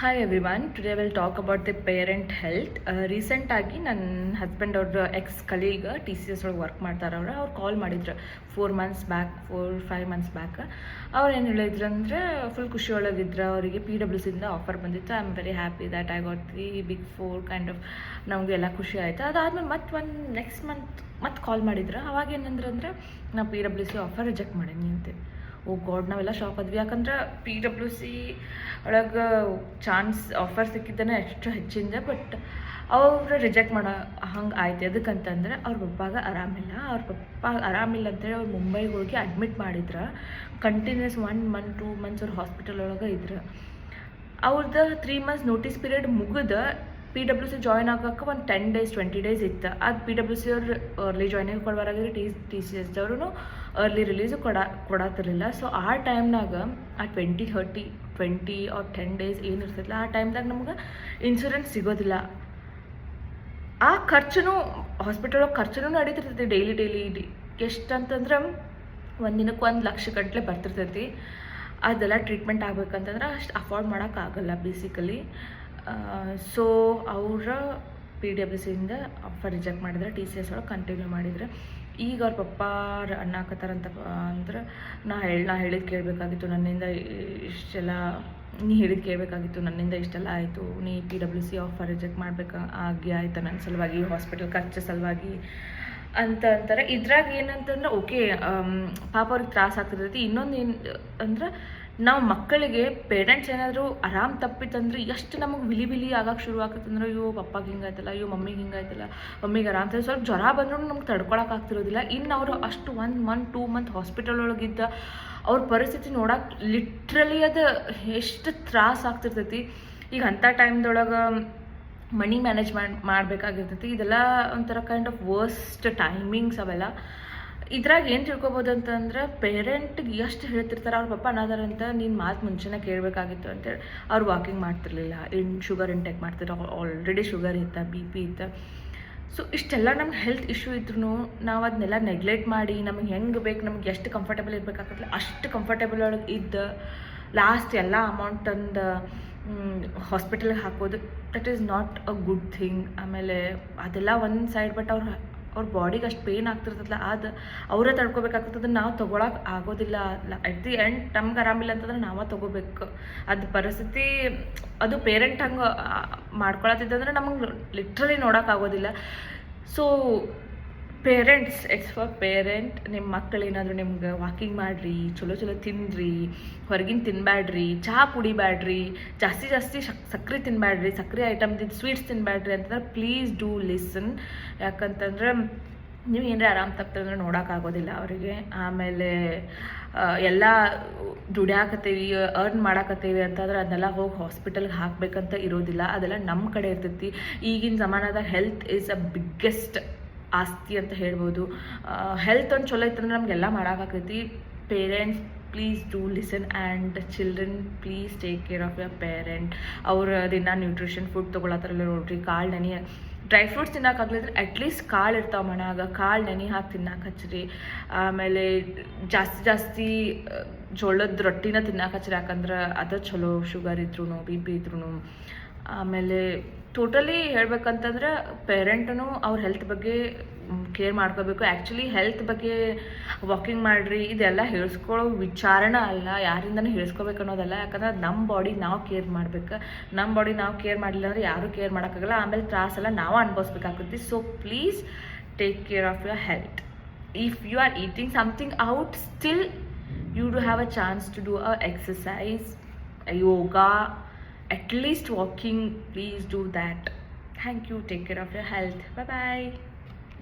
Hi everyone, today will talk about the parent health. ರೀಸೆಂಟಾಗಿ ನನ್ನ husband ಅವ್ರ X colleague TCS ಒಳಗೆ work ಮಾಡ್ತಾರೆ. ಅವ್ರು ಕಾಲ್ ಮಾಡಿದ್ರು 4-5 ಮಂತ್ಸ್ ಬ್ಯಾಕ್. ಅವ್ರು ಏನು ಹೇಳಿದ್ರು ಅಂದರೆ ಫುಲ್ ಖುಷಿ ಒಳಗಿದ್ರು. ಅವರಿಗೆ PWCಯಿಂದ ಆಫರ್ ಬಂದಿತ್ತು. I am very happy that I got the big 4 kind of. ನಮಗೆಲ್ಲ ಖುಷಿ ಆಯಿತು. ಅದಾದಮೇಲೆ ನೆಕ್ಸ್ಟ್ ಮಂತ್ ಕಾಲ್ ಮಾಡಿದ್ರು. ಅವಾಗ ಏನಂದ್ರೆ ನಾವು PWC ಆಫರ್ ರಿಜೆಕ್ಟ್ ಮಾಡೀನಿ ಅಂತೆ. ಓ ಗಾಡ್, ನಾವೆಲ್ಲ ಶಾಕ್ ಆದ್ವಿ. ಯಾಕಂದ್ರೆ PWC ಒಳಗೆ ಚಾನ್ಸ್ ಆಫರ್ ಸಿಕ್ಕಿದ್ದಾನೆ ಎಷ್ಟು ಹೆಚ್ಚಿಂದ. ಬಟ್ ಅವರು ರಿಜೆಕ್ಟ್ ಮಾಡೋ ಹಂಗೆ ಆಯ್ತು. ಎದಕ್ಕಂತಂದ್ರೆ ಅವ್ರ ಪಪ್ಪಾಗ ಆರಾಮಿಲ್ಲ. ಆರಾಮಿಲ್ಲ ಅಂತೇಳಿ ಅವ್ರು ಮುಂಬೈಗೆ ಹೋಗಿ ಅಡ್ಮಿಟ್ ಮಾಡಿದ್ರು. ಕಂಟಿನ್ಯೂಸ್ 1 month 2 months ಅವ್ರು ಹಾಸ್ಪಿಟಲ್ ಒಳಗೆ ಇದ್ರು. ಅವ್ರದ್ದು 3 months ನೋಟಿಸ್ ಪೀರಿಯಡ್ ಮುಗಿದ PWC ಜಾಯ್ನ್ ಆಗೋಕೆ ಒಂದು 10 days 20 days ಇತ್ತು. ಅದು PWC ಅವ್ರು ಅರ್ಲಿ ಜಾಯ್ನಿಂಗ್ ಕೊಡಬಾರಾಗಿದ್ರೆ TCS ದವ್ರು ಅರ್ಲಿ ರಿಲೀಸು ಕೊಡತ್ತಿರಲಿಲ್ಲ. ಸೊ ಆ ಟೈಮ್ನಾಗ ಆ 20 or 10 days ಏನಿರ್ತೈತಿಲ್ಲ, ಆ ಟೈಮ್ದಾಗ ನಮ್ಗೆ ಇನ್ಶೂರೆನ್ಸ್ ಸಿಗೋದಿಲ್ಲ. ಆ ಖರ್ಚು ಹಾಸ್ಪಿಟಲ್ ಖರ್ಚು ನಡೀತಿರ್ತೈತಿ ಡೈಲಿ. ಎಷ್ಟಂತಂದ್ರೆ ಒಂದಿನಕ್ಕೆ 1 ಲಕ್ಷ ಗಟ್ಟಲೆ ಬರ್ತಿರ್ತೈತಿ. ಅದೆಲ್ಲ ಟ್ರೀಟ್ಮೆಂಟ್ ಆಗ್ಬೇಕಂತಂದ್ರೆ ಅಷ್ಟು ಅಫೋರ್ಡ್ ಮಾಡೋಕ್ಕಾಗಲ್ಲ ಬೇಸಿಕಲಿ. ಸೊ ಅವರ PWCಯಿಂದ ಆಫರ್ ರಿಜೆಕ್ಟ್ ಮಾಡಿದ್ರೆ TCS ಒಳಗೆ ಕಂಟಿನ್ಯೂ ಮಾಡಿದ್ರೆ. ಈಗ ಅವ್ರ ಪಪ್ಪ ಅನ್ನಕತ್ತಾರಂತ ಅಂದ್ರೆ ನಾ ಹೇಳಿದ್ದು ಕೇಳಬೇಕಾಗಿತ್ತು, ನನ್ನಿಂದ ಇಷ್ಟೆಲ್ಲ ನನ್ನಿಂದ ಇಷ್ಟೆಲ್ಲ ಆಯಿತು. ನೀ PWC ಆಫರ್ ರಿಜೆಕ್ಟ್ ಆಯ್ತು ನನ್ನ ಸಲುವಾಗಿ, ಹಾಸ್ಪಿಟಲ್ ಖರ್ಚು ಸಲುವಾಗಿ ಅಂತಾರೆ. ಇದ್ರಾಗ ಏನಂತಂದ್ರೆ ಓಕೆ, ಪಾಪ ಅವ್ರಿಗೆ ತ್ರಾಸ ಆಗ್ತಿರ್ತೈತಿ. ಇನ್ನೊಂದು ಏನು ಅಂದ್ರೆ, ನಾವು ಮಕ್ಕಳಿಗೆ ಪೇರೆಂಟ್ಸ್ ಏನಾದರೂ ಆರಾಮ್ ತಪ್ಪಿತ್ತಂದ್ರೆ ಎಷ್ಟು ನಮಗೆ ವಿಲಿ ಆಗಕ್ಕೆ ಶುರು ಆಗ್ತದಂದ್ರೆ, ಅಯ್ಯೋ ಪಪ್ಪಾಗೆ ಹಿಂಗಾಯ್ತಲ್ಲ, ಅಯ್ಯೋ ಮಮ್ಮಿಗೆ ಹಿಂಗಾಯ್ತಲ್ಲ, ಮಮ್ಮಿಗೆ ಆರಾಮ್ ಸ್ವಲ್ಪ ಜ್ವರ ಬಂದ್ರೂ ನಮ್ಗೆ ತಡ್ಕೊಳಕ್ಕೆ ಆಗ್ತಿರೋದಿಲ್ಲ. ಇನ್ನು ಅವರು ಅಷ್ಟು 1 month 2 month ಹಾಸ್ಪಿಟಲ್ ಒಳಗಿದ್ದ ಅವ್ರ ಪರಿಸ್ಥಿತಿ ನೋಡಕ್ಕೆ ಲಿಟ್ರಲಿ ಅದು ಎಷ್ಟು ತ್ರಾಸ ಆಗ್ತಿರ್ತೈತಿ. ಈಗ ಅಂಥ ಟೈಮ್ದೊಳಗೆ ಮನಿ ಮ್ಯಾನೇಜ್ಮೆಂಟ್ ಮಾಡಬೇಕಾಗಿರ್ತೈತಿ. ಇದೆಲ್ಲ ಒಂಥರ ಕೈಂಡ್ ಆಫ್ ವರ್ಸ್ಟ್ ಟೈಮಿಂಗ್ಸ್ ಅವೆಲ್ಲ. ಇದ್ರಾಗ ಏನು ತಿಳ್ಕೊಬೋದು ಅಂತಂದ್ರೆ, ಪೇರೆಂಟ್ಗೆ ಎಷ್ಟು ಹೇಳ್ತಿರ್ತಾರೆ ಅವ್ರ ಪಪ್ಪ ಅನ್ನೋದಾರಂತ, ನೀನು ಮಾತು ಮುಂಚೆನೇ ಕೇಳಬೇಕಾಗಿತ್ತು ಅಂತೇಳಿ. ಅವ್ರು ವಾಕಿಂಗ್ ಮಾಡ್ತಿರ್ಲಿಲ್ಲ, ಶುಗರ್ ಇಂಟೇಕ್ ಮಾಡ್ತಿರೋ, ಆಲ್ರೆಡಿ ಶುಗರ್ ಇತ್ತು, BP ಇತ್ತು. ಸೊ ಇಷ್ಟೆಲ್ಲ ನಮ್ಗೆ ಹೆಲ್ತ್ ಇಶ್ಯೂ ಇದ್ರೂ ನಾವು ಅದನ್ನೆಲ್ಲ ನೆಗ್ಲೆಕ್ಟ್ ಮಾಡಿ ನಮಗೆ ಹೆಂಗೆ ಬೇಕು, ನಮ್ಗೆ ಎಷ್ಟು ಕಂಫರ್ಟೇಬಲ್ ಇರಬೇಕಾಗತ್ತಲ್ಲ ಅಷ್ಟು ಕಂಫರ್ಟೇಬಲ್ ಒಳಗೆ ಇದ್ದು ಲಾಸ್ಟ್ ಎಲ್ಲ ಅಮೌಂಟ್ ತಂದು ಹಾಸ್ಪಿಟಲ್ಗೆ ಹಾಕೋದು, that is not a good thing. ಆಮೇಲೆ ಅದೆಲ್ಲ ಒಂದು ಸೈಡ್. ಬಟ್ ಅವ್ರ ಬಾಡಿಗೆ ಅಷ್ಟು ಪೇಯ್ನ್ ಆಗ್ತಿರ್ತದಲ್ಲ, ಅದು ಅವರೇ ತಡ್ಕೊಬೇಕಾಗ್ತದೆ. ನಾವು ತೊಗೊಳಕ್ಕೆ ಆಗೋದಿಲ್ಲ. ಅಟ್ ದಿ ಎಂಡ್ ನಮ್ಗೆ ಆರಾಮಿಲ್ಲ ಅಂತಂದ್ರೆ ನಾವೇ ತೊಗೋಬೇಕು. ಅದು ಪರಿಸ್ಥಿತಿ, ಅದು ಪೇರೆಂಟ್ ಹಂಗೆ ಮಾಡ್ಕೊಳತ್ತಿದ್ದಂದ್ರೆ ನಮಗೆ ಲಿಟ್ರಲಿ ನೋಡೋಕ್ಕಾಗೋದಿಲ್ಲ. So parents, it's for parent. ನಿಮ್ಮ ಮಕ್ಕಳು ಏನಾದರೂ ನಿಮ್ಗೆ ವಾಕಿಂಗ್ ಮಾಡಿರಿ, ಚಲೋ ತಿನ್ನಿರಿ, ಹೊರಗಿನ ತಿನ್ನಬೇಡ್ರಿ, ಚಹಾ ಕುಡಿಬೇಡ್ರಿ, ಜಾಸ್ತಿ ಸಕ್ಕರೆ ತಿನ್ನಬೇಡ್ರಿ, ಸಕ್ಕರೆ ಐಟಮ್ದಿದ್ದು ಸ್ವೀಟ್ಸ್ ತಿನ್ನಬೇಡ್ರಿ ಅಂತಂದ್ರೆ ಪ್ಲೀಸ್ ಡೂ ಲಿಸನ್. ಯಾಕಂತಂದ್ರೆ ನೀವು ಏನಾರ ಆರಾಮ್ ತಪ್ಪಿದ್ರೆ ನೋಡೋಕ್ಕಾಗೋದಿಲ್ಲ ಅವರಿಗೆ. ಆಮೇಲೆ ಎಲ್ಲ ದುಡಿಯಾಕತ್ತೀವಿ, ಅರ್ನ್ ಮಾಡಾಕತ್ತೀವಿ ಅಂತಂದ್ರೆ ಅದನ್ನೆಲ್ಲ ಹೋಗಿ ಹಾಸ್ಪಿಟಲ್ಗೆ ಹಾಕಬೇಕಂತ ಇರೋದಿಲ್ಲ. ಅದೆಲ್ಲ ನಮ್ಮ ಕಡೆ ಇರ್ತೈತಿ. ಈಗಿನ ಜಮಾನದಾಗ ಹೆಲ್ತ್ ಈಸ್ ಅ ಬಿಗ್ಗೆಸ್ಟ್ ಆಸ್ತಿ ಅಂತ ಹೇಳ್ಬೋದು. ಹೆಲ್ತ್ ಒಂದು ಚಲೋ ಇತ್ತಂದ್ರೆ ನಮಗೆಲ್ಲ ಮಾಡೋಕ್ಕಾಗ್ತೈತಿ. Parents, please do listen. And children, please take care of your parent. ಅವ್ರ ದಿನ ನ್ಯೂಟ್ರಿಷನ್ ಫುಡ್ ತೊಗೊಳತ್ತಾರಲ್ಲ ನೋಡ್ರಿ. ಕಾಳು ನೆನೆ, ಡ್ರೈ ಫ್ರೂಟ್ಸ್ ತಿನ್ನೋಕ್ಕಾಗ್ಲಿದ್ರೆ ಅಟ್ಲೀಸ್ಟ್ ಕಾಳು ಇರ್ತಾವೆ ಮನ್ಯಾಗ, ಕಾಳು ನೆನೆ ಹಾಕಿ ತಿನ್ನಕ್ಕೆ ಹಚ್ಚಿರಿ. ಆಮೇಲೆ ಜಾಸ್ತಿ ಜೋಳದ ರೊಟ್ಟಿನ ತಿನ್ನಕ್ಕೆ ಹಚ್ಚಿರಿ. ಯಾಕಂದ್ರೆ ಅದು ಚಲೋ, ಶುಗರ್ ಇದ್ರೂ BP ಇದ್ರೂ. ಆಮೇಲೆ ಟೋಟಲಿ ಹೇಳ್ಬೇಕಂತಂದ್ರೆ ಪೇರೆಂಟೂ ಅವ್ರ ಹೆಲ್ತ್ ಬಗ್ಗೆ ಕೇರ್ ಮಾಡ್ಕೋಬೇಕು. ಆ್ಯಕ್ಚುಲಿ ಹೆಲ್ತ್ ಬಗ್ಗೆ ವಾಕಿಂಗ್ ಮಾಡಿರಿ ಇದೆಲ್ಲ ಹೇಳ್ಸ್ಕೊಳ್ಳೋ ವಿಚಾರನ ಅಲ್ಲ, ಯಾರಿಂದನೂ ಹೇಳ್ಸ್ಕೊಬೇಕು ಅನ್ನೋದಲ್ಲ. ಯಾಕಂದ್ರೆ ನಮ್ಮ ಬಾಡಿ ನಾವು ಕೇರ್ ಮಾಡ್ಬೇಕು. ನಮ್ಮ ಬಾಡಿ ನಾವು ಕೇರ್ ಮಾಡಲಿಲ್ಲ ಅಂದ್ರೆ ಯಾರೂ ಕೇರ್ ಮಾಡೋಕ್ಕಾಗಲ್ಲ. ಆಮೇಲೆ ತ್ರಾಸೆಲ್ಲ ನಾವು ಅನುಭವಿಸ್ಬೇಕಾಗ್ತೈತಿ. So please take care of your health. If you are eating something out, still you do have a chance to do a exercise, a yoga, at least walking. Please do that. Thank you. Take care of your health. Bye bye.